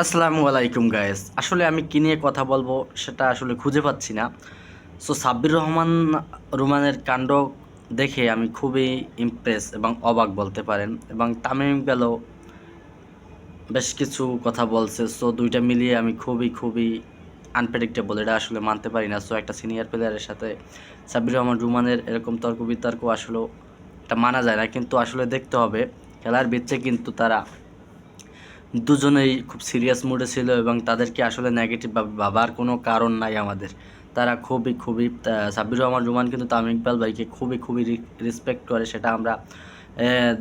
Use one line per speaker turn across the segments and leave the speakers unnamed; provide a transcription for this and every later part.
আসসালামু আলাইকুম গায়েস। আসলে আমি কি নিয়ে কথা বলবো সেটা আসলে খুঁজে পাচ্ছি না। সো সাব্বির রহমান রোমানের কাণ্ড দেখে আমি খুবই ইমপ্রেস এবং অবাক বলতে পারেন, এবং তামিম ইকবালও বেশ কিছু কথা বলছে। সো দুইটা মিলিয়ে আমি খুবই খুবই আনপ্রেডিক্টেবল, এটা আসলে মানতে পারি না। সো একটা সিনিয়র প্লেয়ারের সাথে সাব্বির রহমান রোমানের এরকম তর্ক বিতর্ক আসলে এটা মানা যায় না, কিন্তু আসলে দেখতে হবে খেলার বিচ্ছে কিন্তু তারা দুজনেই খুব সিরিয়াস মুডে ছিল এবং তাদেরকে আসলে নেগেটিভ ভাবার কোনো কারণ নাই আমাদের। তারা খুবই খুবই সাব্বির রহমান রোমান কিন্তু তামিম ইকবাল ভাইকে খুবই খুবই রেসপেক্ট করে, সেটা আমরা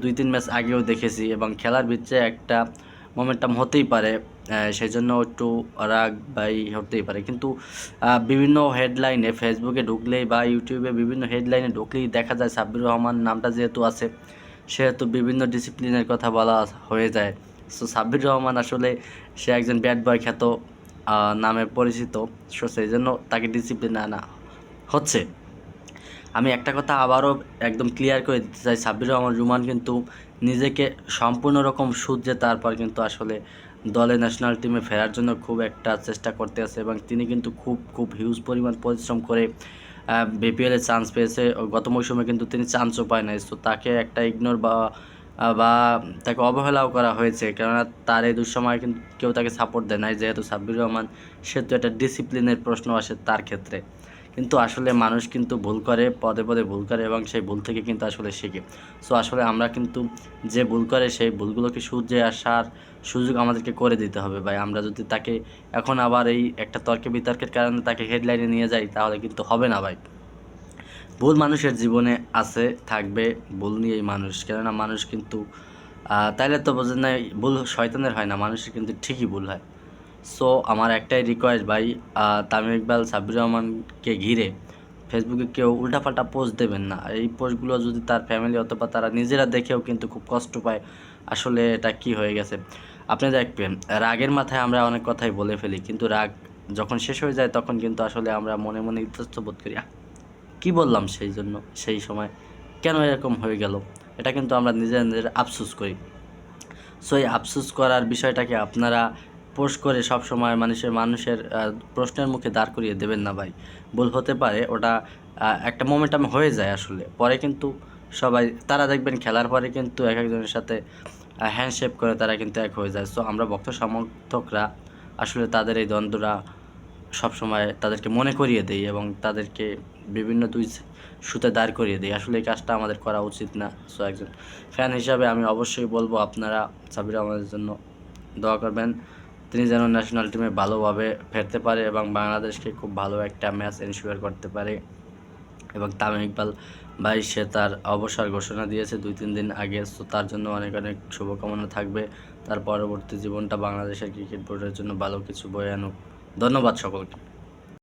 2-3 ম্যাচ আগেও দেখেছি, এবং খেলার ভিতরে একটা মোমেন্টাম হতেই পারে। সেই জন্য একটু রাগ বাই হতেই পারে, কিন্তু বিভিন্ন হেডলাইনে ফেসবুকে ঢুকলেই বা ইউটিউবে বিভিন্ন হেডলাইনে ঢুকলেই দেখা যায় সাব্বির রহমান নামটা যেহেতু আছে সেহেতু বিভিন্ন ডিসিপ্লিনের কথা বলা হয়ে যায়। সো সাব্বির রহমান আসলে সে একজন ব্যাড বয় খ্যাত নামে পরিচিত। সো সেই জন্য তাকে ডিসিপ্লিন আনা হচ্ছে। আমি একটা কথা আবারও একদম ক্লিয়ার করে দিতে চাই, সাব্বির রহমান রোমান কিন্তু নিজেকে সম্পূর্ণ রকম শুধরে তারপর কিন্তু আসলে দলে ন্যাশনাল টিমে ফেরার জন্য খুব একটা চেষ্টা করতে আছে, এবং তিনি কিন্তু খুব খুব হিউজ পরিমাণ পরিশ্রম করে বিপিএলে চান্স পেয়েছে। গত মৌসুমে কিন্তু তিনি চান্সও পায় নাই। সো তাকে একটা ইগনোর বা তাকে অবহেলাও করা হয়েছে, কেননা তার এই দুঃসময় কিন্তু কেউ তাকে সাপোর্ট দেয় নাই। যেহেতু সাব্বির রহমান, সেহেতু একটা ডিসিপ্লিনের প্রশ্ন আসে তার ক্ষেত্রে। কিন্তু আসলে মানুষ কিন্তু ভুল করে, পদে পদে ভুল করে, এবং সেই ভুল থেকে কিন্তু আসলে শেখে। সো আসলে আমরা কিন্তু যে ভুল করে সেই ভুলগুলোকে শুধরে আসার সুযোগ আমাদেরকে করে দিতে হবে ভাই। আমরা যদি তাকে এখন আবার এই একটা তর্কে বিতর্কের কারণে তাকে হেডলাইনে নিয়ে যাই তাহলে কিন্তু হবে না ভাই। ভুল মানুষের জীবনে আছে, থাকবে, ভুল নিয়েই মানুষ। কেননা মানুষ কিন্তু তাইলে তো বোঝেন না, ভুল শয়তানের হয় না, মানুষের কিন্তু ঠিকই ভুল হয়। সো আমার একটাই রিকোয়েস্ট ভাই, তামিম ইকবাল সাব্বির রহমানকে ঘিরে ফেসবুকে কেউ উল্টাপাল্টা পোস্ট দেবেন না। এই পোস্টগুলো যদি তার ফ্যামিলি অথবা তারা নিজেরা দেখেও কিন্তু খুব কষ্ট পায়, আসলে এটা কি হয়ে গেছে। আপনি দেখবেন রাগের মাথায় আমরা অনেক কথাই বলে ফেলি, কিন্তু রাগ যখন শেষ হয়ে যায় তখন কিন্তু আসলে আমরা মনে মনে ইতস্তত বোধ করি, কি বললাম সেই জন্য সেই সময়, কেন এরকম হয়ে গেল, এটা কিন্তু আমরা নিজেরা নিজেরা আফসোস করি। সো এই আফসোস করার বিষয়টাকে আপনারা পোস্ট করে সব সময় মানুষের প্রশ্নের মুখে দাঁড় করিয়ে দেবেন না ভাই। ভুল হতে পারে, ওটা একটা মোমেন্টাম হয়ে যায় আসলে, পরে কিন্তু সবাই তারা দেখবেন খেলার পরে কিন্তু এক একজনের সাথে হ্যান্ডশেক করে তারা কিন্তু এক হয়ে যায়। সো আমরা ভক্ত সমর্থকরা আসলে তাদের এই দ্বন্দ্বরা সবসময় তাদেরকে মনে করিয়ে দেই এবং তাদেরকে বিভিন্ন দুই সুতে দাঁড় করিয়ে দিই। আসলে এই কাজটা আমাদের করা উচিত না। সো একজন ফ্যান হিসাবে আমি অবশ্যই বলবো আপনারা সাব্বির আমাদের জন্য দোয়া করবেন, তিনি যেন ন্যাশনাল টিমে ভালোভাবে ফেরতে পারে এবং বাংলাদেশকে খুব ভালো একটা ম্যাচ এনশিওর করতে পারে। এবং তামিম ইকবাল ভাই, সে তার অবসর ঘোষণা দিয়েছে 2-3 দিন আগে। সো তার জন্য অনেক অনেক শুভকামনা থাকবে, তার পরবর্তী জীবনটা বাংলাদেশের ক্রিকেট বোর্ডের জন্য ভালো কিছু বয়ে আনুক। ধন্যবাদ সকলকে।